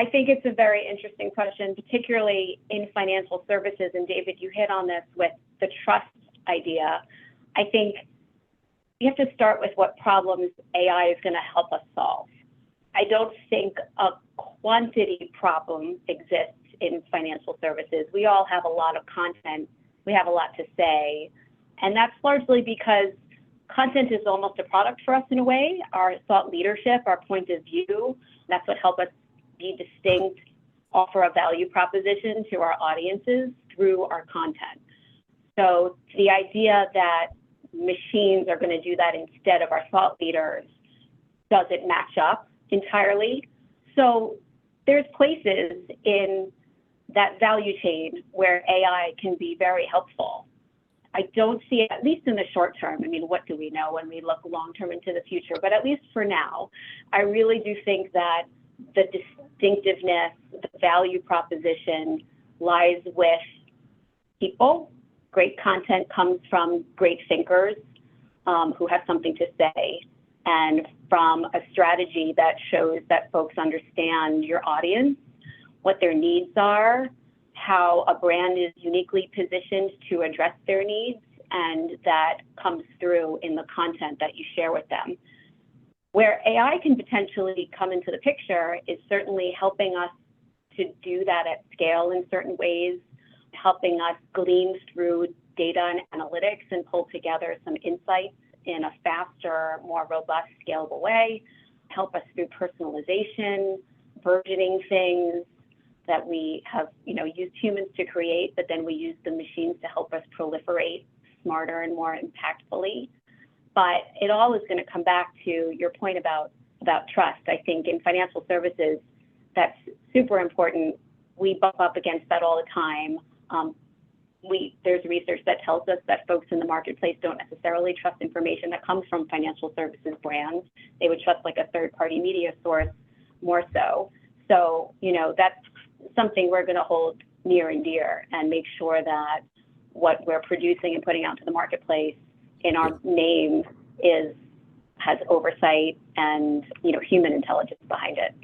I think it's a very interesting question, particularly in financial services. And David, you hit on this with the trust idea. I think you have to start with what problems AI is going to help us solve. I don't think a quantity problem exists in financial services. We all have a lot of content. We have a lot to say. And that's largely because content is almost a product for us in a way. Our thought leadership, our point of view, that's what helps us be distinct, offer a value proposition to our audiences through our content. So the idea that machines are going to do that instead of our thought leaders doesn't match up entirely. So there's places in that value chain where AI can be very helpful. I don't see it, at least in the short term. I mean, what do we know when we look long term into the future? But at least for now, I really do think that the distinctiveness, the value proposition lies with people. Great content comes from great thinkers who have something to say, and from a strategy that shows that folks understand your audience, what their needs are, how a brand is uniquely positioned to address their needs, and that comes through in the content that you share with them. Where AI can potentially come into the picture is certainly helping us to do that at scale in certain ways, helping us glean through data and analytics and pull together some insights in a faster, more robust, scalable way, help us through personalization, versioning things that we have, used humans to create, but then we use the machines to help us proliferate smarter and more impactfully. But it all is going to come back to your point about trust. I think in financial services, that's super important. We bump up against that all the time. There's research that tells us that folks in the marketplace don't necessarily trust information that comes from financial services brands. They would trust like a third-party media source more so. So, that's something we're going to hold near and dear and make sure that what we're producing and putting out to the marketplace in our name has oversight and, human intelligence behind it.